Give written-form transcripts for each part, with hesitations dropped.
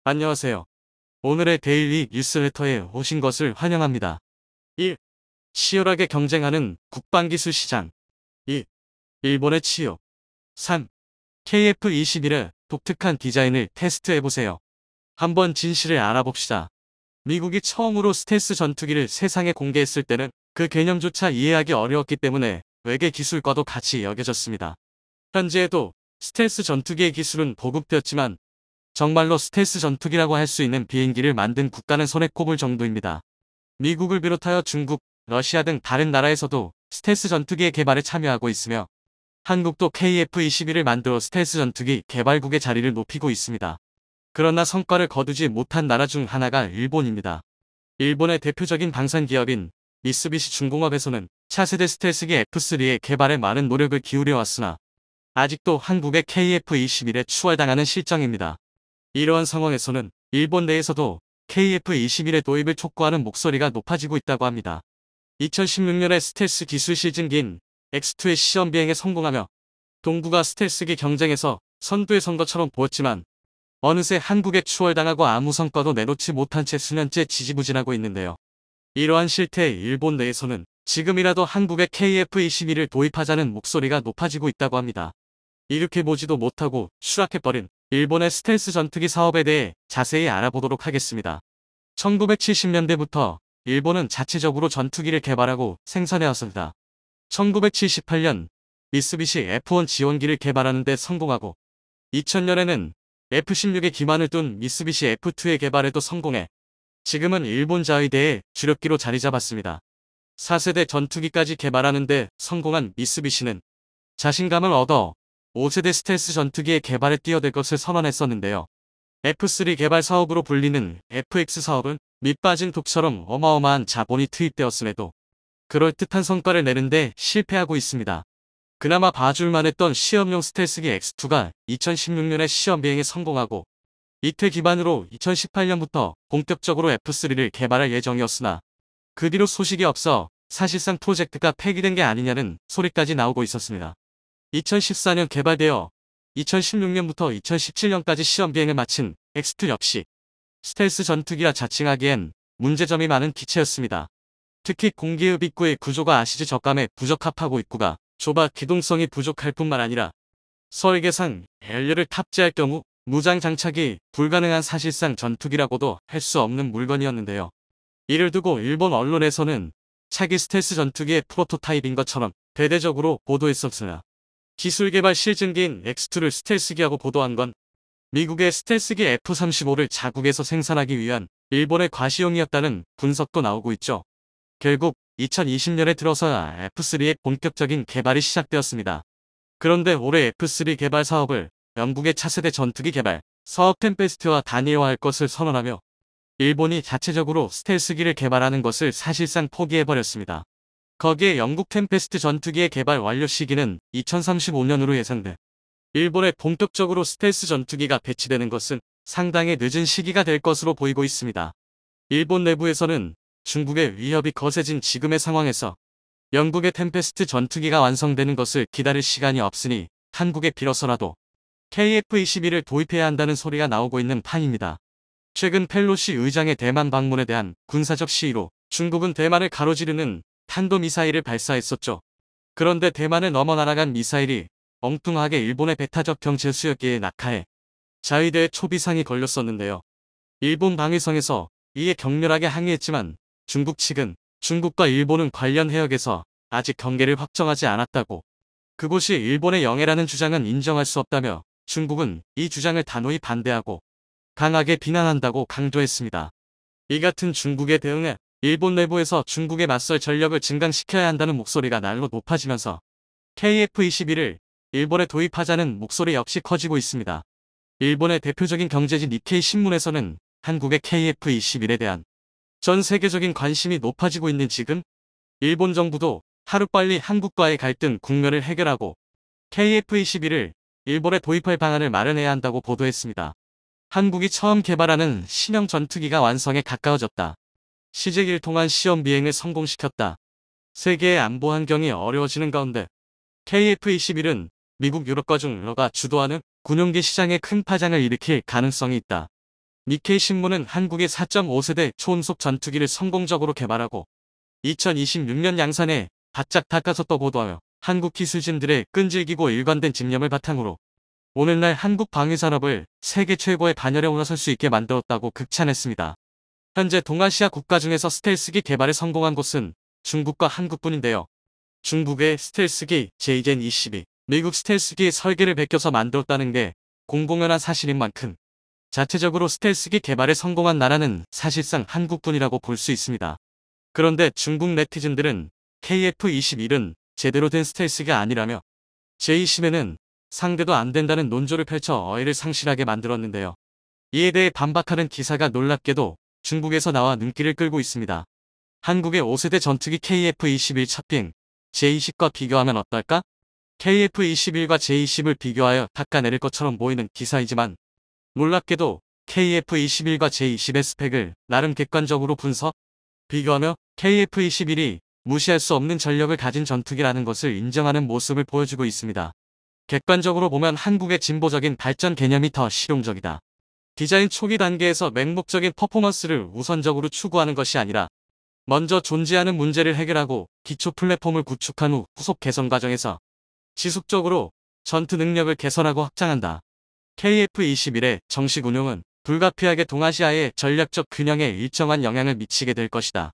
안녕하세요. 오늘의 데일리 뉴스레터에 오신 것을 환영합니다. 1. 치열하게 경쟁하는 국방기술 시장. 2. 일본의 치유. 3. KF-21의 독특한 디자인을 테스트해보세요. 한번 진실을 알아봅시다. 미국이 처음으로 스텔스 전투기를 세상에 공개했을 때는 그 개념조차 이해하기 어려웠기 때문에 외계 기술과도 같이 여겨졌습니다. 현재에도 스텔스 전투기의 기술은 보급되었지만 정말로 스텔스 전투기라고 할 수 있는 비행기를 만든 국가는 손에 꼽을 정도입니다. 미국을 비롯하여 중국, 러시아 등 다른 나라에서도 스텔스 전투기의 개발에 참여하고 있으며 한국도 KF-21을 만들어 스텔스 전투기 개발국의 자리를 높이고 있습니다. 그러나 성과를 거두지 못한 나라 중 하나가 일본입니다. 일본의 대표적인 방산 기업인 미쓰비시 중공업에서는 차세대 스텔스기 F3의 개발에 많은 노력을 기울여 왔으나 아직도 한국의 KF-21에 추월당하는 실정입니다. 이러한 상황에서는 일본 내에서도 KF-21의 도입을 촉구하는 목소리가 높아지고 있다고 합니다. 2016년에 스텔스 기술 시즌기인 X2의 시험 비행에 성공하며 동부가 스텔스기 경쟁에서 선두에 선 것처럼 보였지만 어느새 한국에 추월당하고 아무 성과도 내놓지 못한 채 수년째 지지부진하고 있는데요. 이러한 실태에 일본 내에서는 지금이라도 한국의 KF-21을 도입하자는 목소리가 높아지고 있다고 합니다. 이렇게 보지도 못하고 추락해버린 일본의 스텔스 전투기 사업에 대해 자세히 알아보도록 하겠습니다. 1970년대부터 일본은 자체적으로 전투기를 개발하고 생산해왔습니다. 1978년 미쓰비시 F1 지원기를 개발하는 데 성공하고 2000년에는 F-16의 기반을 둔 미쓰비시 F2의 개발에도 성공해 지금은 일본 자위대의 주력기로 자리 잡았습니다. 4세대 전투기까지 개발하는 데 성공한 미쓰비시는 자신감을 얻어 5세대 스텔스 전투기의 개발에 뛰어들 것을 선언했었는데요. F3 개발 사업으로 불리는 FX 사업은 밑빠진 독처럼 어마어마한 자본이 투입되었음에도 그럴듯한 성과를 내는데 실패하고 있습니다. 그나마 봐줄만 했던 시험용 스텔스기 X2가 2016년에 시험 비행에 성공하고 이때 기반으로 2018년부터 본격적으로 F3를 개발할 예정이었으나 그 뒤로 소식이 없어 사실상 프로젝트가 폐기된 게 아니냐는 소리까지 나오고 있었습니다. 2014년 개발되어 2016년부터 2017년까지 시험 비행을 마친 X2 역시 스텔스 전투기라 자칭하기엔 문제점이 많은 기체였습니다. 특히 공기흡 입구의 구조가 아시즈 적감에 부적합하고 입구가 좁아 기동성이 부족할 뿐만 아니라 설계상 연료를 탑재할 경우 무장 장착이 불가능한 사실상 전투기라고도 할 수 없는 물건이었는데요. 이를 두고 일본 언론에서는 차기 스텔스 전투기의 프로토타입인 것처럼 대대적으로 보도했었으나 기술 개발 시즌기인 X2를 스텔스기하고 보도한 건 미국의 스텔스기 F-35를 자국에서 생산하기 위한 일본의 과시용이었다는 분석도 나오고 있죠. 결국 2020년에 들어서야 F3의 본격적인 개발이 시작되었습니다. 그런데 올해 F3 개발 사업을 영국의 차세대 전투기 개발 사업 템페스트와 단일화할 것을 선언하며 일본이 자체적으로 스텔스기를 개발하는 것을 사실상 포기해버렸습니다. 거기에 영국 템페스트 전투기의 개발 완료 시기는 2035년으로 예상돼 일본에 본격적으로 스텔스 전투기가 배치되는 것은 상당히 늦은 시기가 될 것으로 보이고 있습니다. 일본 내부에서는 중국의 위협이 거세진 지금의 상황에서 영국의 템페스트 전투기가 완성되는 것을 기다릴 시간이 없으니 한국에 빌어서라도 KF-21을 도입해야 한다는 소리가 나오고 있는 판입니다. 최근 펠로시 의장의 대만 방문에 대한 군사적 시위로 중국은 대만을 가로지르는 탄도미사일을 발사했었죠. 그런데 대만을 넘어 날아간 미사일이 엉뚱하게 일본의 배타적 경제 수역기에 낙하해 자위대의 초비상이 걸렸었는데요. 일본 방위성에서 이에 격렬하게 항의했지만 중국 측은 중국과 일본은 관련 해역에서 아직 경계를 확정하지 않았다고 그곳이 일본의 영해라는 주장은 인정할 수 없다며 중국은 이 주장을 단호히 반대하고 강하게 비난한다고 강조했습니다. 이 같은 중국에 대응해 일본 내부에서 중국에 맞설 전력을 증강시켜야 한다는 목소리가 날로 높아지면서 KF-21을 일본에 도입하자는 목소리 역시 커지고 있습니다. 일본의 대표적인 경제지 니케이 신문에서는 한국의 KF-21에 대한 전 세계적인 관심이 높아지고 있는 지금 일본 정부도 하루빨리 한국과의 갈등 국면을 해결하고 KF-21을 일본에 도입할 방안을 마련해야 한다고 보도했습니다. 한국이 처음 개발하는 신형 전투기가 완성에 가까워졌다. 시제기를 통한 시험 비행을 성공시켰다. 세계의 안보 환경이 어려워지는 가운데 KF-21은 미국 유럽과 중 러가 주도하는 군용기 시장에 큰 파장을 일으킬 가능성이 있다. 니케이 신문은 한국의 4.5세대 초음속 전투기를 성공적으로 개발하고 2026년 양산에 바짝 닦아섰다고 보도하며 한국 기술진들의 끈질기고 일관된 집념을 바탕으로 오늘날 한국 방위산업을 세계 최고의 반열에 올라설 수 있게 만들었다고 극찬했습니다. 현재 동아시아 국가 중에서 스텔스기 개발에 성공한 곳은 중국과 한국뿐인데요. 중국의 스텔스기 JN-22, 미국 스텔스기의 설계를 베껴서 만들었다는 게 공공연한 사실인 만큼 자체적으로 스텔스기 개발에 성공한 나라는 사실상 한국뿐이라고 볼 수 있습니다. 그런데 중국 네티즌들은 KF-21은 제대로 된 스텔스가 아니라며 J-10에는 상대도 안 된다는 논조를 펼쳐 어이를 상실하게 만들었는데요. 이에 대해 반박하는 기사가 놀랍게도 중국에서 나와 눈길을 끌고 있습니다. 한국의 5세대 전투기 KF-21 첫 비행 J-10과 비교하면 어떨까? KF-21과 J-10을 비교하여 닦아내릴 것처럼 보이는 기사이지만 놀랍게도 KF-21과 J-10의 스펙을 나름 객관적으로 분석, 비교하며 KF-21이 무시할 수 없는 전력을 가진 전투기라는 것을 인정하는 모습을 보여주고 있습니다. 객관적으로 보면 한국의 진보적인 발전 개념이 더 실용적이다. 디자인 초기 단계에서 맹목적인 퍼포먼스를 우선적으로 추구하는 것이 아니라 먼저 존재하는 문제를 해결하고 기초 플랫폼을 구축한 후 후속 개선 과정에서 지속적으로 전투 능력을 개선하고 확장한다. KF-21의 정식 운용은 불가피하게 동아시아의 전략적 균형에 일정한 영향을 미치게 될 것이다.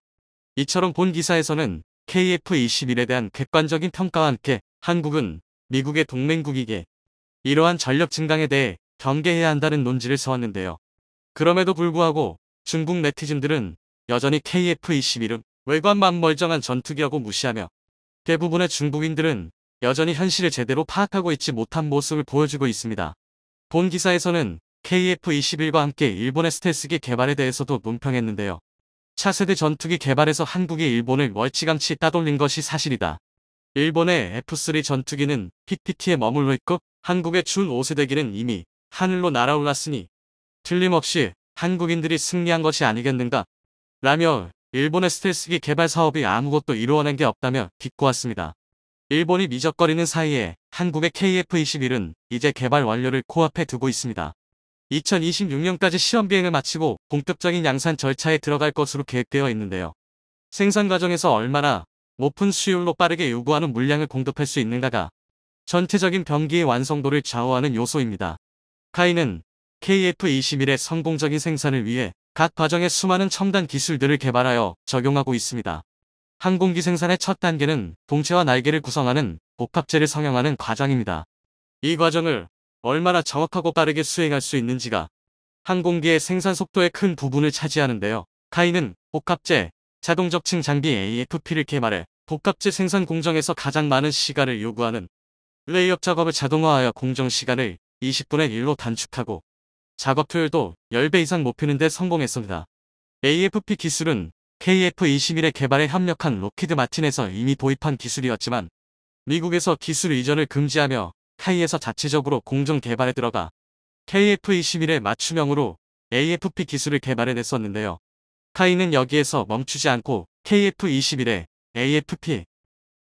이처럼 본 기사에서는 KF-21에 대한 객관적인 평가와 함께 한국은 미국의 동맹국이기에 이러한 전력 증강에 대해 경계해야 한다는 논지를 세웠는데요. 그럼에도 불구하고 중국 네티즌들은 여전히 KF-21은 외관만 멀쩡한 전투기라고 무시하며 대부분의 중국인들은 여전히 현실을 제대로 파악하고 있지 못한 모습을 보여주고 있습니다. 본 기사에서는 KF-21과 함께 일본의 스텔스기 개발에 대해서도 논평했는데요. 차세대 전투기 개발에서 한국이 일본을 멀찌감치 따돌린 것이 사실이다. 일본의 F3 전투기는 PPT에 머물러 있고 한국의 준 5세대기는 이미 하늘로 날아올랐으니 틀림없이 한국인들이 승리한 것이 아니겠는가? 라며 일본의 스텔스기 개발 사업이 아무것도 이루어낸 게 없다며 비꼬았습니다. 일본이 미적거리는 사이에 한국의 KF-21은 이제 개발 완료를 코앞에 두고 있습니다. 2026년까지 시험 비행을 마치고 본격적인 양산 절차에 들어갈 것으로 계획되어 있는데요. 생산 과정에서 얼마나 높은 수율로 빠르게 요구하는 물량을 공급할 수 있는가가 전체적인 병기의 완성도를 좌우하는 요소입니다. 카이는 KF-21의 성공적인 생산을 위해 각 과정에 수많은 첨단 기술들을 개발하여 적용하고 있습니다. 항공기 생산의 첫 단계는 동체와 날개를 구성하는 복합재를 성형하는 과정입니다. 이 과정을 얼마나 정확하고 빠르게 수행할 수 있는지가 항공기의 생산 속도의 큰 부분을 차지하는데요. 카이는 복합재, 자동적층 장비 AFP를 개발해 복합재 생산 공정에서 가장 많은 시간을 요구하는 레이업 작업을 자동화하여 공정 시간을 20분의 1로 단축하고 작업 효율도 10배 이상 높이는 데 성공했습니다. AFP 기술은 KF-21의 개발에 협력한 록히드 마틴에서 이미 도입한 기술이었지만 미국에서 기술 이전을 금지하며 카이에서 자체적으로 공정 개발에 들어가 KF-21의 맞춤형으로 AFP 기술을 개발해냈었는데요. 카이는 여기에서 멈추지 않고 KF-21에 AFP,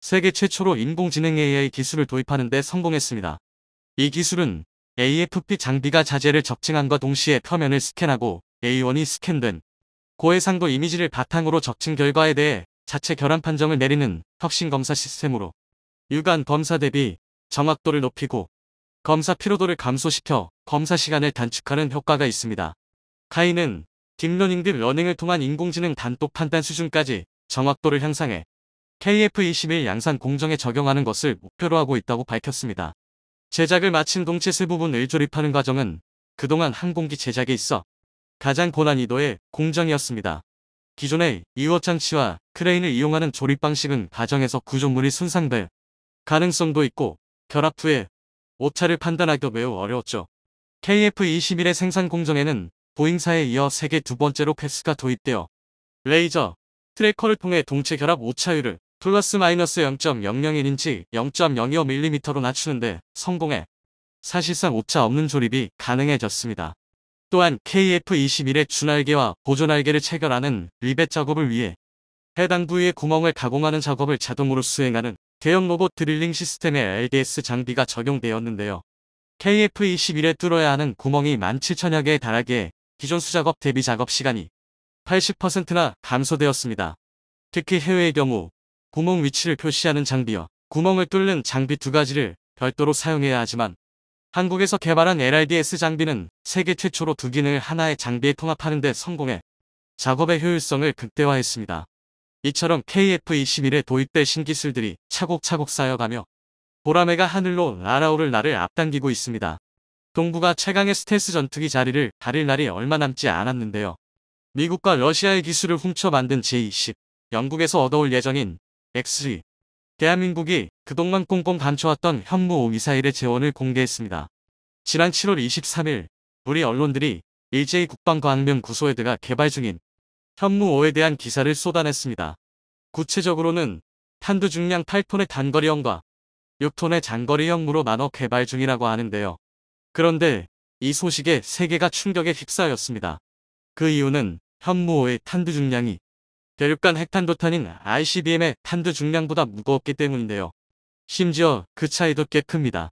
세계 최초로 인공지능 AI 기술을 도입하는 데 성공했습니다. 이 기술은 AFP 장비가 자재를 적층함과 동시에 표면을 스캔하고 A1이 스캔된 고해상도 이미지를 바탕으로 적층 결과에 대해 자체 결함 판정을 내리는 혁신 검사 시스템으로 유관 검사 대비 정확도를 높이고 검사 피로도를 감소시켜 검사 시간을 단축하는 효과가 있습니다. 카이는 딥러닝 및 러닝을 통한 인공지능 단독 판단 수준까지 정확도를 향상해 KF-21 양산 공정에 적용하는 것을 목표로 하고 있다고 밝혔습니다. 제작을 마친 동체세 부분을 조립하는 과정은 그동안 항공기 제작에 있어 가장 고난이도의 공정이었습니다. 기존의 이호 장치와 크레인을 이용하는 조립 방식은 과정에서 구조물이 손상될 가능성도 있고 결합 후에 오차를 판단하기도 매우 어려웠죠. KF-21의 생산 공정에는 보잉사에 이어 세계 두 번째로 패스가 도입되어 레이저 트래커를 통해 동체 결합 오차율을 플러스 마이너스 0.001인치 0.025mm로 낮추는데 성공해 사실상 오차 없는 조립이 가능해졌습니다. 또한 KF-21의 주날개와 보조날개를 체결하는 리벳 작업을 위해 해당 부위의 구멍을 가공하는 작업을 자동으로 수행하는 대형 로봇 드릴링 시스템의 LDS 장비가 적용되었는데요. KF-21에 뚫어야 하는 구멍이 17,000여 개에 달하기에 기존 수작업 대비 작업 시간이 80%나 감소되었습니다. 특히 해외의 경우 구멍 위치를 표시하는 장비와 구멍을 뚫는 장비 두 가지를 별도로 사용해야 하지만 한국에서 개발한 LRDS 장비는 세계 최초로 두 기능을 하나의 장비에 통합하는 데 성공해 작업의 효율성을 극대화했습니다. 이처럼 KF-21에 도입될 신기술들이 차곡차곡 쌓여가며 보라매가 하늘로 날아오를 날을 앞당기고 있습니다. 동부가 최강의 스텔스 전투기 자리를 가릴 날이 얼마 남지 않았는데요. 미국과 러시아의 기술을 훔쳐 만든 J-10, 영국에서 얻어올 예정인 X-3, 대한민국이 그동안 꽁꽁 감춰왔던 현무5 미사일의 재원을 공개했습니다. 지난 7월 23일 우리 언론들이 일제히 국방과학면 구소회대가 개발 중인 현무5에 대한 기사를 쏟아냈습니다. 구체적으로는 탄두 중량 8톤의 단거리형과 6톤의 장거리형무로 나눠 개발 중이라고 하는데요. 그런데 이 소식에 세계가 충격에 휩싸였습니다. 그 이유는 현무5의 탄두 중량이 대륙간 핵탄도탄인 ICBM의 탄두 중량보다 무거웠기 때문인데요. 심지어 그 차이도 꽤 큽니다.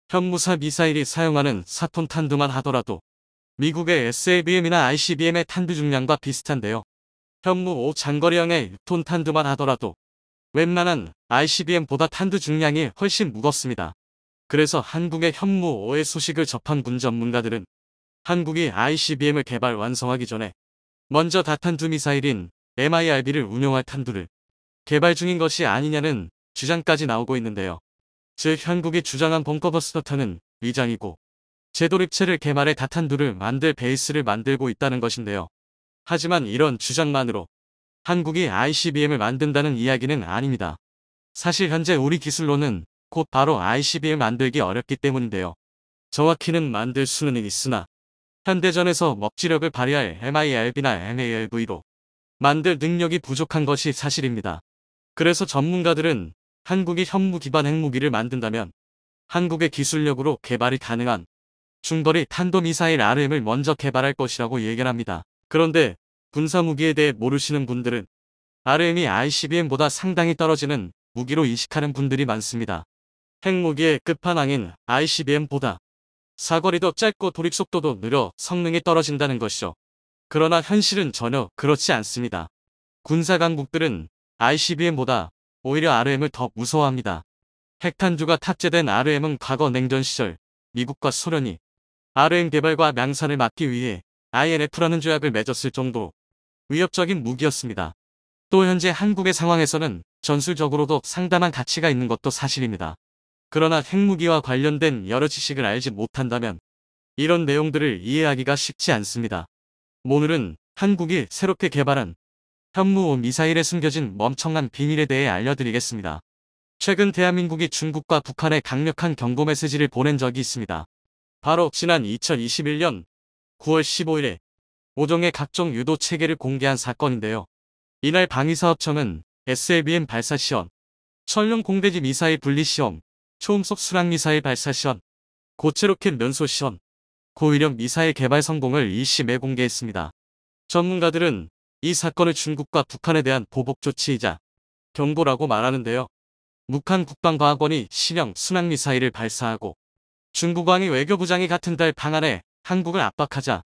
현무사 미사일이 사용하는 4톤 탄두만 하더라도 미국의 SLBM이나 ICBM의 탄두 중량과 비슷한데요. 현무5 장거리형의 6톤 탄두만 하더라도 웬만한 ICBM보다 탄두 중량이 훨씬 무겁습니다. 그래서 한국의 현무5의 소식을 접한 군 전문가들은 한국이 ICBM을 개발 완성하기 전에 먼저 다탄두 미사일인 MIRB를 운용할 탄두를 개발 중인 것이 아니냐는 주장까지 나오고 있는데요. 즉 한국이 주장한 벙커버스터탄은 위장이고 재도립체를 개발해 다탄두를 만들 베이스를 만들고 있다는 것인데요. 하지만 이런 주장만으로 한국이 ICBM을 만든다는 이야기는 아닙니다. 사실 현재 우리 기술로는 곧 바로 ICBM 만들기 어렵기 때문인데요. 정확히는 만들 수는 있으나 현대전에서 먹지력을 발휘할 MIRB나 MALV로 만들 능력이 부족한 것이 사실입니다. 그래서 전문가들은 한국이 현무 기반 핵무기를 만든다면 한국의 기술력으로 개발이 가능한 중거리 탄도미사일 RM을 먼저 개발할 것이라고 예견합니다. 그런데 군사무기에 대해 모르시는 분들은 RM이 ICBM보다 상당히 떨어지는 무기로 인식하는 분들이 많습니다. 핵무기의 끝판왕인 ICBM보다 사거리도 짧고 도립속도도 느려 성능이 떨어진다는 것이죠. 그러나 현실은 전혀 그렇지 않습니다. 군사강국들은 ICBM보다 오히려 RM을 더 무서워합니다. 핵탄두가 탑재된 RM은 과거 냉전 시절 미국과 소련이 RM 개발과 양산을 막기 위해 INF라는 조약을 맺었을 정도로 위협적인 무기였습니다. 또 현재 한국의 상황에서는 전술적으로도 상당한 가치가 있는 것도 사실입니다. 그러나 핵무기와 관련된 여러 지식을 알지 못한다면 이런 내용들을 이해하기가 쉽지 않습니다. 오늘은 한국이 새롭게 개발한 현무5 미사일에 숨겨진 멍청한 비밀에 대해 알려드리겠습니다. 최근 대한민국이 중국과 북한에 강력한 경고 메시지를 보낸 적이 있습니다. 바로 지난 2021년 9월 15일에 5종의 각종 유도 체계를 공개한 사건인데요. 이날 방위사업청은 SLBM 발사 시험, 천룡 공대지 미사일 분리 시험, 초음속 순항 미사일 발사 시험, 고체 로켓 면소 시험, 고위력 미사일 개발 성공을 일심에 공개했습니다. 전문가들은 이 사건을 중국과 북한에 대한 보복 조치이자 경고라고 말하는데요. 북한 국방과학원이 신형 순항 미사일을 발사하고 중국왕이 외교부장이 같은 달 방한해 한국을 압박하자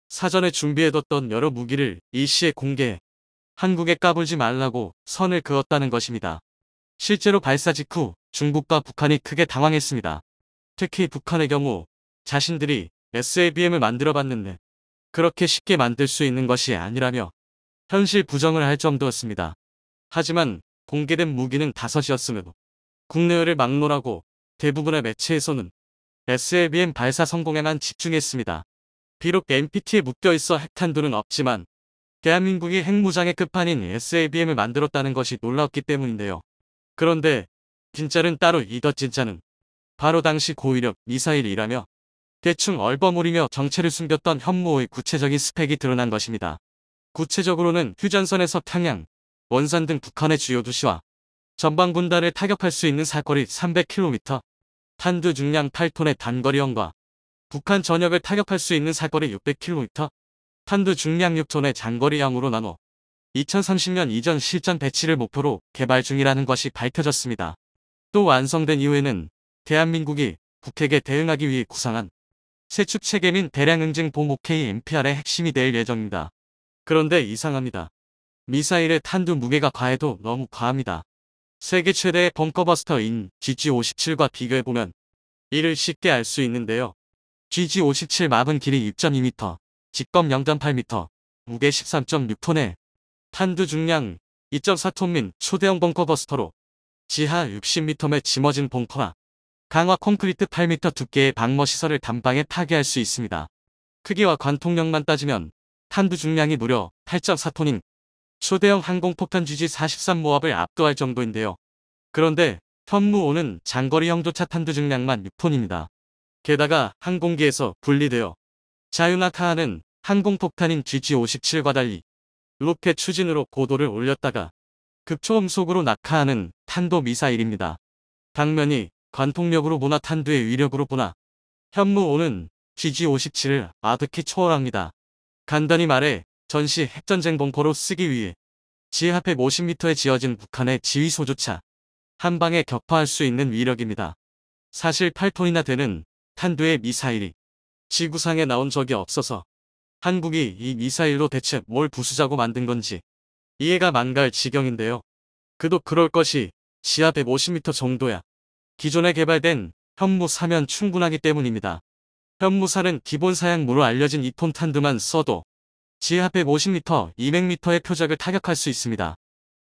사전에 준비해뒀던 여러 무기를 일시에 공개해 한국에 까불지 말라고 선을 그었다는 것입니다. 실제로 발사 직후 중국과 북한이 크게 당황했습니다. 특히 북한의 경우 자신들이 SLBM을 만들어봤는데 그렇게 쉽게 만들 수 있는 것이 아니라며 현실 부정을 할 정도였습니다. 하지만 공개된 무기는 5이었으므로 국내외를 막론하고 대부분의 매체에서는 SLBM 발사 성공에만 집중했습니다. 비록 NPT에 묶여있어 핵탄두는 없지만 대한민국이 핵무장의 끝판인 SLBM을 만들었다는 것이 놀라웠기 때문인데요. 그런데 진짜는 따로 진짜는 바로 당시 고위력 미사일이라며 대충 얼버무리며 정체를 숨겼던 현무5의 구체적인 스펙이 드러난 것입니다. 구체적으로는 휴전선에서 평양, 원산 등 북한의 주요 도시와 전방군단을 타격할 수 있는 사거리 300km, 탄두 중량 8톤의 단거리형과 북한 전역을 타격할 수 있는 사거리 600km, 탄두 중량 6톤의 장거리형으로 나눠 2030년 이전 실전 배치를 목표로 개발 중이라는 것이 밝혀졌습니다. 또 완성된 이후에는 대한민국이 북핵에 대응하기 위해 구상한 세축 체계 및 대량 응징 봄 OKMPR의 핵심이 될 예정입니다. 그런데 이상합니다. 미사일의 탄두 무게가 과해도 너무 과합니다. 세계 최대의 벙커버스터인 GG57과 비교해보면 이를 쉽게 알 수 있는데요. GG57 마분 길이 6.2m, 직검 0.8m, 무게 13.6톤에 탄두 중량 2.4톤 및 초대형 벙커버스터로 지하 60m의 짊어진 벙커와 강화 콘크리트 8m 두께의 방머 시설을 단방에 파괴할 수 있습니다. 크기와 관통력만 따지면 탄두 중량이 무려 8.4톤인 초대형 항공폭탄 GG43 모압을 압도할 정도인데요. 그런데 현무5는 장거리 형조차 탄두 중량만 6톤입니다. 게다가 항공기에서 분리되어 자유낙하하는 항공폭탄인 GG57과 달리 로켓 추진으로 고도를 올렸다가 급초음속으로 낙하하는 탄도미사일입니다. 당면이 관통력으로 보나 탄두의 위력으로 보나 현무5는 GG57을 아득히 초월합니다. 간단히 말해 전시 핵전쟁 벙커로 쓰기 위해 지하 150m에 지어진 북한의 지휘소조차 한 방에 격파할 수 있는 위력입니다. 사실 8톤이나 되는 탄두의 미사일이 지구상에 나온 적이 없어서 한국이 이 미사일로 대체 뭘 부수자고 만든 건지 이해가 만갈 지경인데요. 그도 그럴 것이 지하 150m 정도야 기존에 개발된 현무4면 충분하기 때문입니다. 현무4는 기본 사양무로 알려진 2톤 탄두만 써도 지하 150m, 200m의 표적을 타격할 수 있습니다.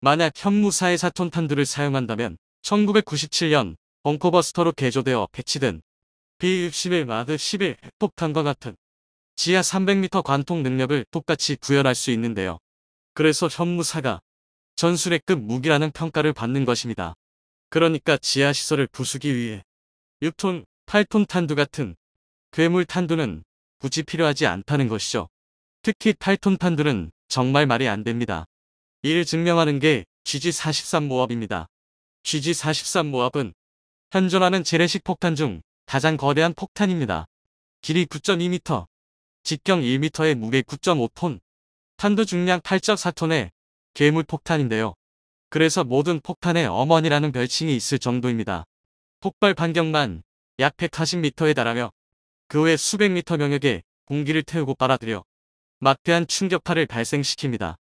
만약 현무4의 4톤 탄두를 사용한다면 1997년 벙커버스터로 개조되어 배치된 B-61 마드 11 핵폭탄과 같은 지하 300m 관통 능력을 똑같이 구현할 수 있는데요. 그래서 현무4가 전술핵급 무기라는 평가를 받는 것입니다. 그러니까 지하 시설을 부수기 위해 6톤, 8톤 탄두 같은 괴물 탄두는 굳이 필요하지 않다는 것이죠. 특히 8톤 탄두는 정말 말이 안 됩니다. 이를 증명하는 게 GG43 모압입니다. GG43 모압은 현존하는 재래식 폭탄 중 가장 거대한 폭탄입니다. 길이 9.2m, 직경 1m에 무게 9.5톤, 탄두 중량 8.4톤의 괴물 폭탄인데요. 그래서 모든 폭탄의 어머니라는 별칭이 있을 정도입니다. 폭발 반경만 약 140m에 달하며 그 외 수백 미터 명역에 공기를 태우고 빨아들여 막대한 충격파를 발생시킵니다.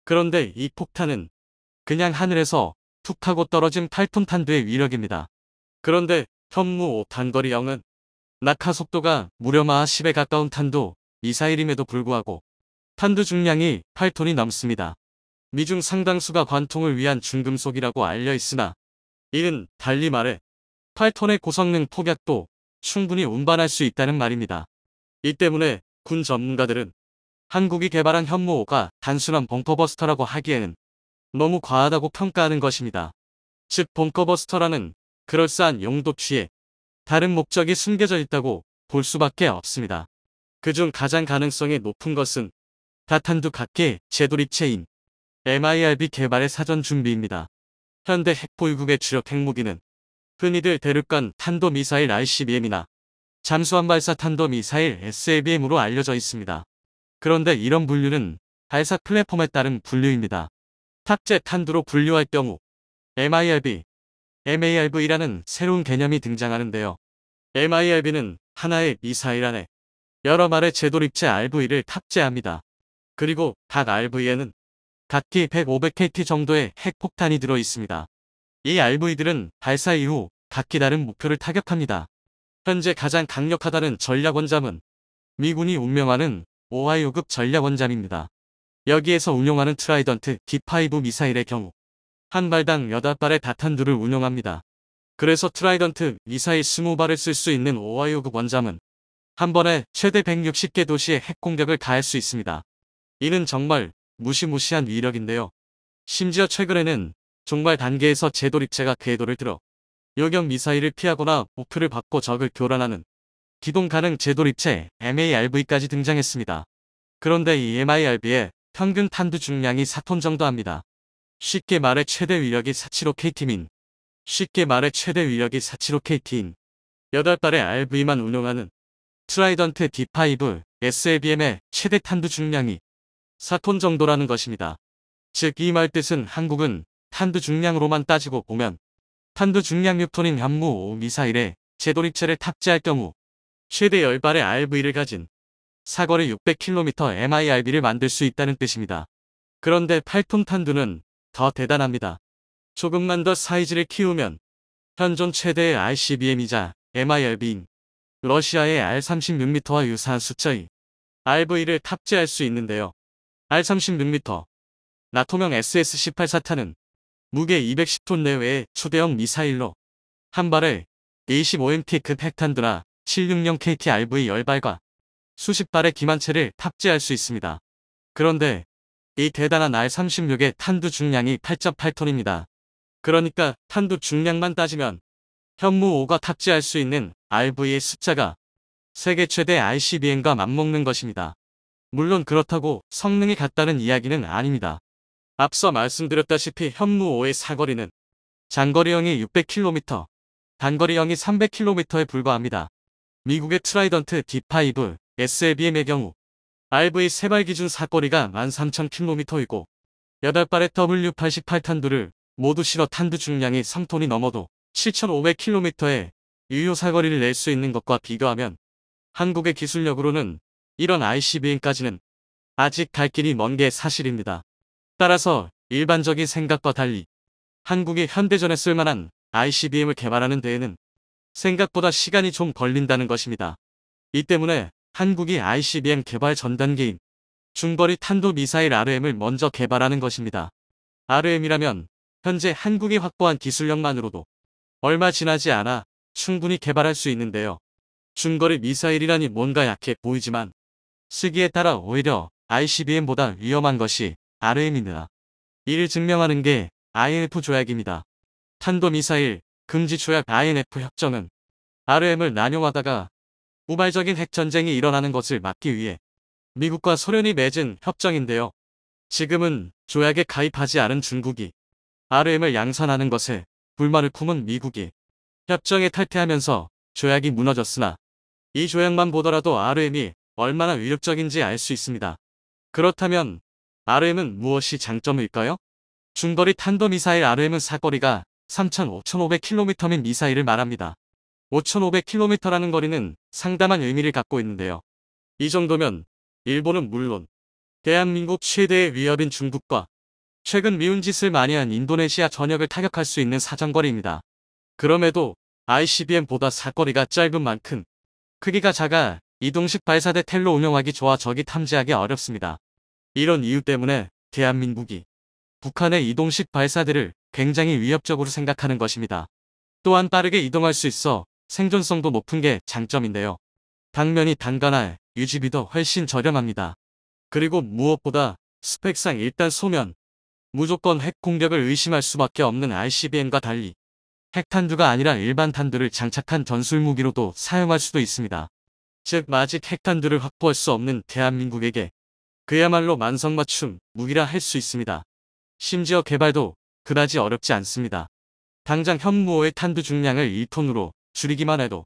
그런데 이 폭탄은 그냥 하늘에서 툭 하고 떨어진 8톤 탄두의 위력입니다. 그런데 현무5 단거리형은 낙하 속도가 무려 마하 10에 가까운 탄두 미사일임에도 불구하고 탄두 중량이 8톤이 넘습니다. 미중 상당수가 관통을 위한 중금속이라고 알려 있으나 이는 달리 말해 8톤의 고성능 폭약도 충분히 운반할 수 있다는 말입니다. 이 때문에 군 전문가들은 한국이 개발한 현무5가 단순한 벙커버스터라고 하기에는 너무 과하다고 평가하는 것입니다. 즉 벙커버스터라는 그럴싸한 용도치에 다른 목적이 숨겨져 있다고 볼 수밖에 없습니다. 그중 가장 가능성이 높은 것은 다탄두 각계 재도립체인 MIRB 개발의 사전 준비입니다. 현대 핵보유국의 주력 핵무기는 흔히들 대륙간 탄도미사일 ICBM이나 잠수함 발사 탄도미사일 SLBM으로 알려져 있습니다. 그런데 이런 분류는 발사 플랫폼에 따른 분류입니다. 탑재 탄두로 분류할 경우 MIRB, MARV라는 새로운 개념이 등장하는데요. MIRB는 하나의 미사일 안에 여러 말의 재도립체 RV를 탑재합니다. 그리고 각 RV에는 각기 100-500KT 정도의 핵폭탄이 들어 있습니다. 이 RV들은 발사 이후 각기 다른 목표를 타격합니다. 현재 가장 강력하다는 전략원잠은 미군이 운명하는 오하이오급 전략원잠입니다. 여기에서 운용하는 트라이던트 D5 미사일의 경우 한 발당 8발의 다탄두를 운용합니다. 그래서 트라이던트 미사일 20발을 쓸 수 있는 오하이오급 원잠은 한 번에 최대 160개 도시에 핵공격을 가할 수 있습니다. 이는 정말 무시무시한 위력인데요. 심지어 최근에는 종말 단계에서 재도립체가 궤도를 들어 요격 미사일을 피하거나 목표를 받고 적을 교란하는 기동 가능 재도립체 MARV까지 등장했습니다. 그런데 이 MIRV의 평균 탄두 중량이 4톤 정도 합니다. 쉽게 말해 최대 위력이 475KT인 8발의 RV만 운용하는 트라이던트 D5 SLBM의 최대 탄두 중량이 4톤 정도라는 것입니다. 즉 이 말 뜻은 한국은 탄두 중량으로만 따지고 보면 탄두 중량 6톤인 현무5 미사일에 재도립체를 탑재할 경우 최대 10발의 RV를 가진 사거리 600km MIRV를 만들 수 있다는 뜻입니다. 그런데 8톤 탄두는 더 대단합니다. 조금만 더 사이즈를 키우면 현존 최대의 ICBM이자 MIRV인 러시아의 R-36M와 유사한 숫자의 RV를 탑재할 수 있는데요. R-36M, 나토명 SS-18 사탄은 무게 210톤 내외의 초대형 미사일로 한 발에 25MT급 핵탄두나 760KT RV 10발과 수십 발의 기만체를 탑재할 수 있습니다. 그런데 이 대단한 R-36의 탄두 중량이 8.8톤입니다. 그러니까 탄두 중량만 따지면 현무 5가 탑재할 수 있는 RV의 숫자가 세계 최대 ICBM과 맞먹는 것입니다. 물론 그렇다고 성능이 같다는 이야기는 아닙니다. 앞서 말씀드렸다시피 현무 5의 사거리는 장거리형이 600km, 단거리형이 300km에 불과합니다. 미국의 트라이던트 D5 SLBM의 경우 RV 3발 기준 사거리가 13,000km이고 8발의 W88 탄두를 모두 실어 탄두 중량이 3톤이 넘어도 7,500km의 유효 사거리를 낼 수 있는 것과 비교하면 한국의 기술력으로는 이런 ICBM까지는 아직 갈 길이 먼 게 사실입니다. 따라서 일반적인 생각과 달리 한국이 현대전에 쓸만한 ICBM을 개발하는 데에는 생각보다 시간이 좀 걸린다는 것입니다. 이 때문에 한국이 ICBM 개발 전 단계인 중거리 탄도미사일 RM을 먼저 개발하는 것입니다. RM이라면 현재 한국이 확보한 기술력만으로도 얼마 지나지 않아 충분히 개발할 수 있는데요. 중거리 미사일이라니 뭔가 약해 보이지만 시기에 따라 오히려 ICBM보다 위험한 것이 RM입니다. 이를 증명하는 게 INF 조약입니다. 탄도미사일 금지 조약 INF 협정은 RM을 남용하다가 우발적인 핵전쟁이 일어나는 것을 막기 위해 미국과 소련이 맺은 협정인데요. 지금은 조약에 가입하지 않은 중국이 RM을 양산하는 것에 불만을 품은 미국이 협정에 탈퇴하면서 조약이 무너졌으나 이 조약만 보더라도 RM이 얼마나 위력적인지 알 수 있습니다. 그렇다면 RM은 무엇이 장점일까요? 중거리 탄도미사일 RM은 사거리가 3,500km인 미사일을 말합니다. 5,500km라는 거리는 상당한 의미를 갖고 있는데요. 이 정도면 일본은 물론 대한민국 최대의 위협인 중국과 최근 미운 짓을 많이 한 인도네시아 전역을 타격할 수 있는 사정거리입니다. 그럼에도 ICBM보다 사거리가 짧은 만큼 크기가 작아 이동식 발사대 텔로 운용하기 좋아 적이 탐지하기 어렵습니다. 이런 이유 때문에 대한민국이 북한의 이동식 발사대를 굉장히 위협적으로 생각하는 것입니다. 또한 빠르게 이동할 수 있어 생존성도 높은 게 장점인데요. 당면이 단간할 유지비도 훨씬 저렴합니다. 그리고 무엇보다 스펙상 일단 소면, 무조건 핵 공격을 의심할 수밖에 없는 ICBM과 달리 핵탄두가 아니라 일반 탄두를 장착한 전술무기로도 사용할 수도 있습니다. 즉 아직 핵탄두를 확보할 수 없는 대한민국에게 그야말로 만성맞춤 무기라 할 수 있습니다. 심지어 개발도 그다지 어렵지 않습니다. 당장 현무호의 탄두 중량을 1톤으로 줄이기만 해도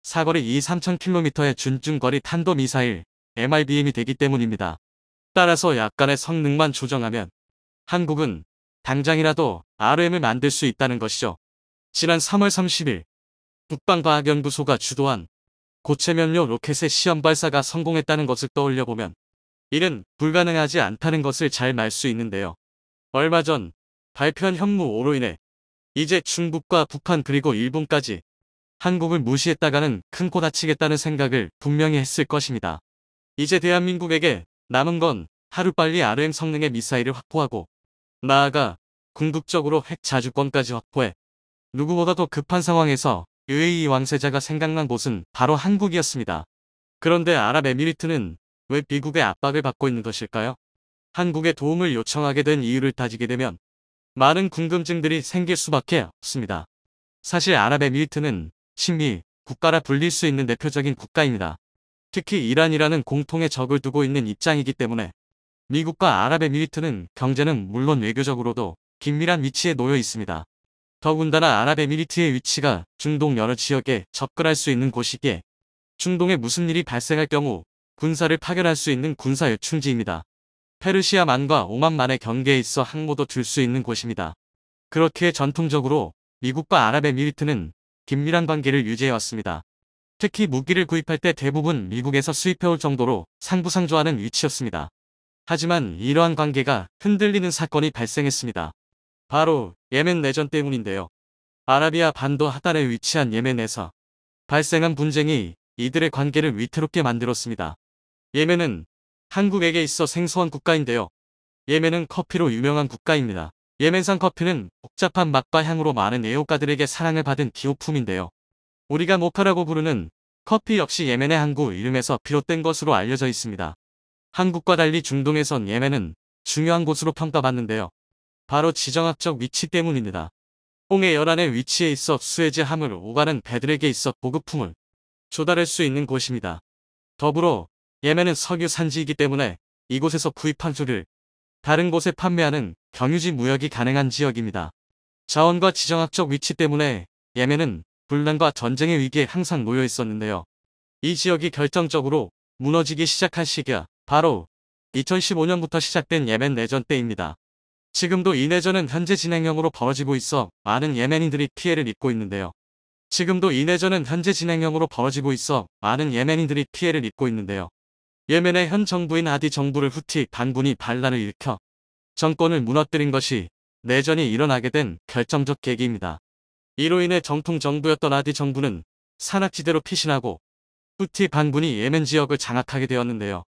사거리 2-3,000km의 준중거리 탄도미사일 MIBM이 되기 때문입니다. 따라서 약간의 성능만 조정하면 한국은 당장이라도 RM을 만들 수 있다는 것이죠. 지난 3월 30일 국방과학연구소가 주도한 고체면료 로켓의 시험 발사가 성공했다는 것을 떠올려보면 이는 불가능하지 않다는 것을 잘 말 수 있는데요. 얼마 전 발표한 현무5로 인해 이제 중국과 북한 그리고 일본까지 한국을 무시했다가는 큰 코 다치겠다는 생각을 분명히 했을 것입니다. 이제 대한민국에게 남은 건 하루빨리 RM 성능의 미사일을 확보하고 나아가 궁극적으로 핵 자주권까지 확보해 누구보다도 급한 상황에서 UAE 왕세자가 생각난 곳은 바로 한국이었습니다. 그런데 아랍에미리트는 왜 미국의 압박을 받고 있는 것일까요? 한국의 도움을 요청하게 된 이유를 따지게 되면 많은 궁금증들이 생길 수밖에 없습니다. 사실 아랍에미리트는 친미 국가라 불릴 수 있는 대표적인 국가입니다. 특히 이란이라는 공통의 적을 두고 있는 입장이기 때문에 미국과 아랍에미리트는 경제는 물론 외교적으로도 긴밀한 위치에 놓여 있습니다. 더군다나 아랍에미리트의 위치가 중동 여러 지역에 접근할 수 있는 곳이기에 중동에 무슨 일이 발생할 경우 군사를 파견할 수 있는 군사 요충지입니다. 페르시아만과 오만만의 경계에 있어 항모도 들 수 있는 곳입니다. 그렇게 전통적으로 미국과 아랍에미리트는 긴밀한 관계를 유지해왔습니다. 특히 무기를 구입할 때 대부분 미국에서 수입해올 정도로 상부상조하는 위치였습니다. 하지만 이러한 관계가 흔들리는 사건이 발생했습니다. 바로 예멘 내전 때문인데요. 아라비아 반도 하단에 위치한 예멘에서 발생한 분쟁이 이들의 관계를 위태롭게 만들었습니다. 예멘은 한국에게 있어 생소한 국가인데요. 예멘은 커피로 유명한 국가입니다. 예멘산 커피는 복잡한 맛과 향으로 많은 애호가들에게 사랑을 받은 기호품인데요. 우리가 모카라고 부르는 커피 역시 예멘의 항구 이름에서 비롯된 것으로 알려져 있습니다. 한국과 달리 중동에선 예멘은 중요한 곳으로 평가받는데요. 바로 지정학적 위치 때문입니다. 홍해 연안의 위치에 있어 수에즈 함을 오가는 배들에게 있어 보급품을 조달할 수 있는 곳입니다. 더불어 예멘은 석유 산지이기 때문에 이곳에서 구입한 수를 다른 곳에 판매하는 경유지 무역이 가능한 지역입니다. 자원과 지정학적 위치 때문에 예멘은 분란과 전쟁의 위기에 항상 놓여 있었는데요. 이 지역이 결정적으로 무너지기 시작한 시기가 바로 2015년부터 시작된 예멘 내전 때입니다. 지금도 이 내전은 현재 진행형으로 벌어지고 있어 많은 예멘인들이 피해를 입고 있는데요. 예멘의 현 정부인 하디 정부를 후티 반군이 반란을 일으켜 정권을 무너뜨린 것이 내전이 일어나게 된 결정적 계기입니다. 이로 인해 정통 정부였던 하디 정부는 산악지대로 피신하고 후티 반군이 예멘 지역을 장악하게 되었는데요.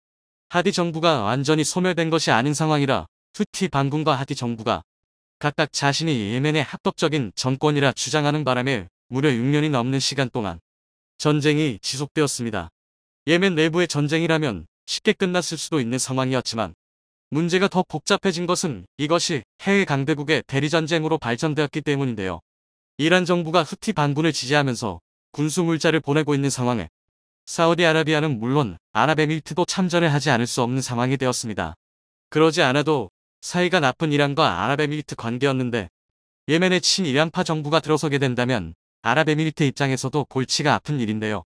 하디 정부가 완전히 소멸된 것이 아닌 상황이라 후티 반군과 하디 정부가 각각 자신이 예멘의 합법적인 정권이라 주장하는 바람에 무려 6년이 넘는 시간 동안 전쟁이 지속되었습니다. 예멘 내부의 전쟁이라면 쉽게 끝났을 수도 있는 상황이었지만 문제가 더 복잡해진 것은 이것이 해외 강대국의 대리전쟁으로 발전되었기 때문인데요. 이란 정부가 후티 반군을 지지하면서 군수 물자를 보내고 있는 상황에 사우디아라비아는 물론 아랍에미리트도 참전을 하지 않을 수 없는 상황이 되었습니다. 그러지 않아도 사이가 나쁜 이란과 아랍에미리트 관계였는데 예멘의 친이란파 정부가 들어서게 된다면 아랍에미리트 입장에서도 골치가 아픈 일인데요.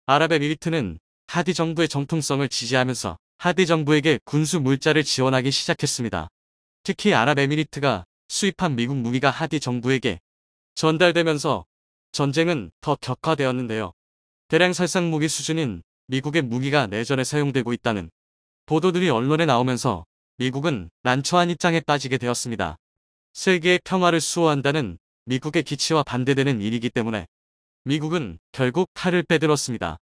아랍에미리트는 하디 정부의 정통성을 지지하면서 하디 정부에게 군수 물자를 지원하기 시작했습니다. 특히 아랍에미리트가 수입한 미국 무기가 하디 정부에게 전달되면서 전쟁은 더 격화되었는데요. 대량 살상 무기 수준인 미국의 무기가 내전에 사용되고 있다는 보도들이 언론에 나오면서 미국은 난처한 입장에 빠지게 되었습니다. 세계의 평화를 수호한다는 미국의 기치와 반대되는 일이기 때문에 미국은 결국 칼을 빼들었습니다.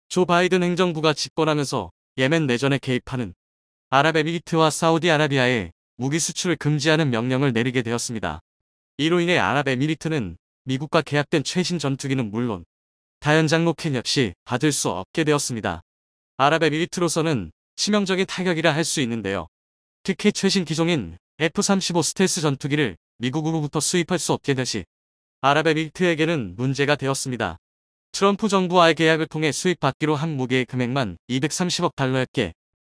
조 바이든 행정부가 집권하면서 예멘 내전에 개입하는 아랍에미리트와 사우디아라비아에 무기 수출을 금지하는 명령을 내리게 되었습니다. 이로 인해 아랍에미리트는 미국과 계약된 최신 전투기는 물론 다연장 로켓 역시 받을 수 없게 되었습니다. 아랍에미리트로서는 치명적인 타격이라 할 수 있는데요. 특히 최신 기종인 F-35 스텔스 전투기를 미국으로부터 수입할 수 없게 되시 아랍에미리트에게는 문제가 되었습니다. 트럼프 정부와의 계약을 통해 수입받기로 한 무기의 금액만 230억 달러였기에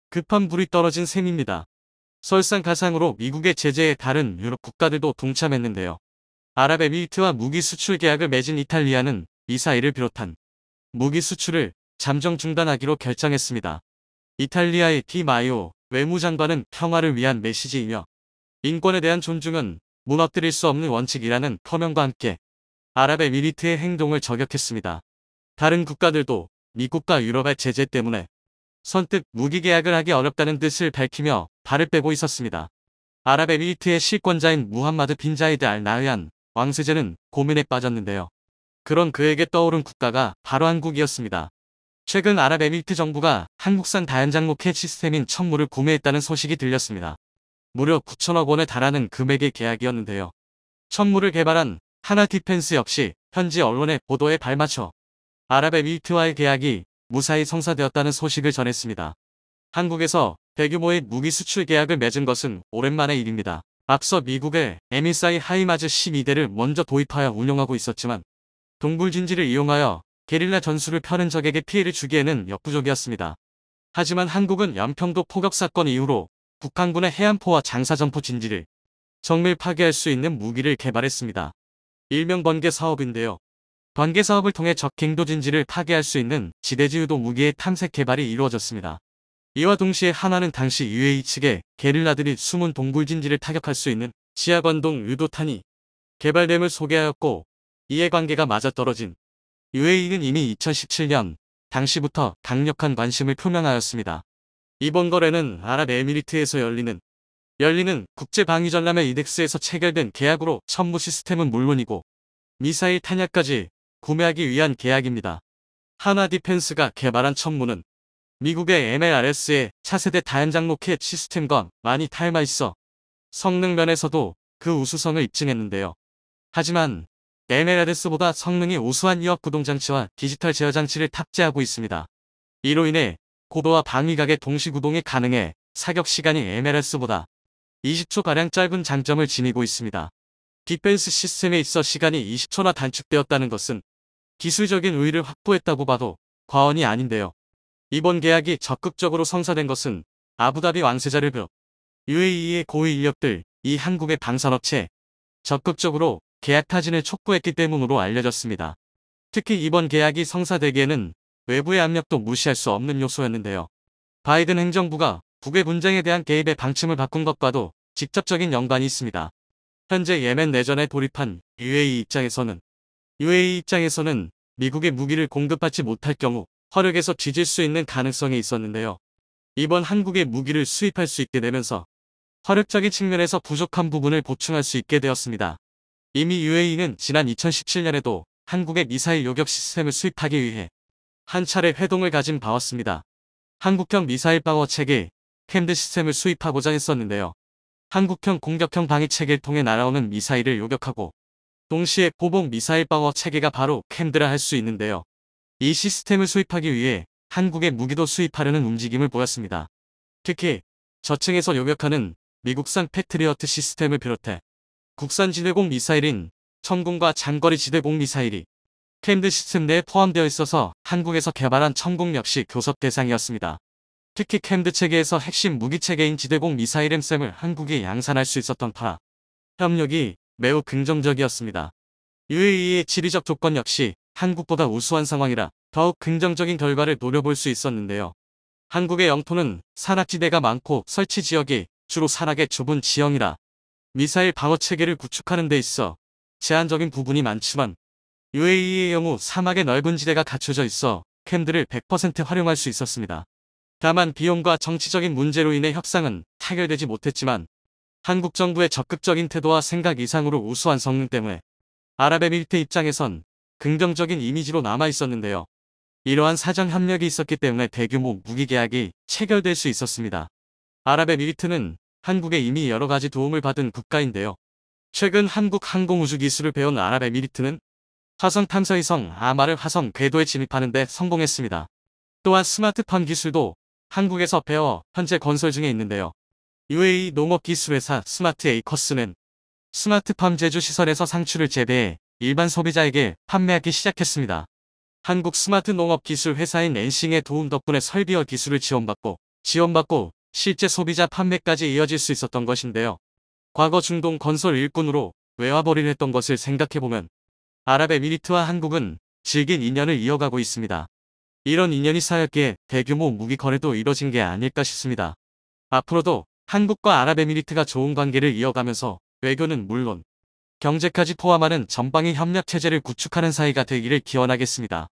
급한 불이 떨어진 셈입니다. 설상가상으로 미국의 제재에 다른 유럽 국가들도 동참했는데요. 아랍에미리트와 무기 수출 계약을 맺은 이탈리아는 미사일을 비롯한 무기 수출을 잠정 중단하기로 결정했습니다. 이탈리아의 디 마이오 외무장관은 평화를 위한 메시지이며 인권에 대한 존중은 무너뜨릴 수 없는 원칙이라는 표명과 함께 아랍에미리트의 행동을 저격했습니다. 다른 국가들도 미국과 유럽의 제재 때문에 선뜻 무기 계약을 하기 어렵다는 뜻을 밝히며 발을 빼고 있었습니다. 아랍에미리트의 실권자인 무함마드 빈 자이드 알 나흐얀 왕세자는 고민에 빠졌는데요. 그런 그에게 떠오른 국가가 바로 한국이었습니다. 최근 아랍에미리트 정부가 한국산 다연장 로켓 시스템인 천무를 구매했다는 소식이 들렸습니다. 무려 9천억 원에 달하는 금액의 계약이었는데요. 천무를 개발한 하나 디펜스 역시 현지 언론의 보도에 발맞춰 아랍에미리트와의 계약이 무사히 성사되었다는 소식을 전했습니다. 한국에서 대규모의 무기 수출 계약을 맺은 것은 오랜만의 일입니다. 앞서 미국의 MSI 하이마즈 12대를 먼저 도입하여 운용하고 있었지만 동굴진지를 이용하여 게릴라 전술을 펴는 적에게 피해를 주기에는 역부족이었습니다. 하지만 한국은 연평도 포격 사건 이후로 북한군의 해안포와 장사점포 진지를 정밀 파괴할 수 있는 무기를 개발했습니다. 일명 번개 사업인데요. 번개 사업을 통해 적 갱도 진지를 파괴할 수 있는 지대지 유도 무기의 탐색 개발이 이루어졌습니다. 이와 동시에 하나는 당시 UAE 측에 게릴라들이 숨은 동굴 진지를 타격할 수 있는 지하관동 유도탄이 개발됨을 소개하였고 이해 관계가 맞아떨어진 UAE는 이미 2017년 당시부터 강력한 관심을 표명하였습니다. 이번 거래는 아랍에미리트에서 열리는 국제방위전람회 이덱스에서 체결된 계약으로 천무 시스템은 물론이고 미사일 탄약까지 구매하기 위한 계약입니다. 하나 디펜스가 개발한 천무는 미국의 MLRS의 차세대 다연장 로켓 시스템과 많이 닮아 있어 성능 면에서도 그 우수성을 입증했는데요. 하지만 MLRS보다 성능이 우수한 이업 구동장치와 디지털 제어 장치를 탑재하고 있습니다. 이로 인해 고도와 방위각의 동시구동이 가능해 사격 시간이 MLRS보다 20초가량 짧은 장점을 지니고 있습니다. 디펜스 시스템에 있어 시간이 20초나 단축되었다는 것은 기술적인 우위를 확보했다고 봐도 과언이 아닌데요. 이번 계약이 적극적으로 성사된 것은 아부다비 왕세자를 비롯 UAE의 고위 인력들, 이 한국의 방산업체 적극적으로 계약 타진을 촉구했기 때문으로 알려졌습니다. 특히 이번 계약이 성사되기에는 외부의 압력도 무시할 수 없는 요소였는데요. 바이든 행정부가 북의 분쟁에 대한 개입의 방침을 바꾼 것과도 직접적인 연관이 있습니다. 현재 예멘 내전에 돌입한 UAE 입장에서는 미국의 무기를 공급받지 못할 경우 화력에서 뒤질 수 있는 가능성이 있었는데요. 이번 한국의 무기를 수입할 수 있게 되면서 화력적인 측면에서 부족한 부분을 보충할 수 있게 되었습니다. 이미 UAE는 지난 2017년에도 한국의 미사일 요격 시스템을 수입하기 위해 한 차례 회동을 가진 바왔습니다. 한국형 미사일 방어 체계, 캠드 시스템을 수입하고자 했었는데요. 한국형 공격형 방위 체계를 통해 날아오는 미사일을 요격하고 동시에 보복 미사일 방어 체계가 바로 캠드라 할 수 있는데요. 이 시스템을 수입하기 위해 한국의 무기도 수입하려는 움직임을 보였습니다. 특히 저층에서 요격하는 미국산 패트리어트 시스템을 비롯해 국산 지대공 미사일인 천궁과 장거리 지대공 미사일이 캠드 시스템 내에 포함되어 있어서 한국에서 개발한 천궁 역시 교섭 대상이었습니다. 특히 캠드 체계에서 핵심 무기 체계인 지대공 미사일 엠셈을 한국이 양산할 수 있었던 터라 협력이 매우 긍정적이었습니다. UAE의 지리적 조건 역시 한국보다 우수한 상황이라 더욱 긍정적인 결과를 노려볼 수 있었는데요. 한국의 영토는 산악지대가 많고 설치 지역이 주로 산악의 좁은 지형이라 미사일 방어 체계를 구축하는 데 있어 제한적인 부분이 많지만 UAE의 경우 사막의 넓은 지대가 갖춰져 있어 캠드를 100% 활용할 수 있었습니다. 다만 비용과 정치적인 문제로 인해 협상은 타결되지 못했지만 한국 정부의 적극적인 태도와 생각 이상으로 우수한 성능 때문에 아랍에미리트 입장에선 긍정적인 이미지로 남아 있었는데요. 이러한 사정 협력이 있었기 때문에 대규모 무기 계약이 체결될 수 있었습니다. 아랍에미리트는 한국에 이미 여러 가지 도움을 받은 국가인데요. 최근 한국 항공우주 기술을 배운 아랍에미리트는 화성 탐사위성 아마를 화성 궤도에 진입하는 데 성공했습니다. 또한 스마트팜 기술도 한국에서 배워 현재 건설 중에 있는데요. UAE 농업기술회사 스마트 에이커스는 스마트팜 제조시설에서 상추를 재배해 일반 소비자에게 판매하기 시작했습니다. 한국 스마트 농업기술 회사인 엔싱의 도움 덕분에 설비와 기술을 지원받고 실제 소비자 판매까지 이어질 수 있었던 것인데요. 과거 중동 건설 일꾼으로 외화벌이를 했던 것을 생각해보면 아랍에미리트와 한국은 질긴 인연을 이어가고 있습니다. 이런 인연이 쌓였기에 대규모 무기 거래도 이뤄진 게 아닐까 싶습니다. 앞으로도 한국과 아랍에미리트가 좋은 관계를 이어가면서 외교는 물론 경제까지 포함하는 전방위 협력 체제를 구축하는 사이가 되기를 기원하겠습니다.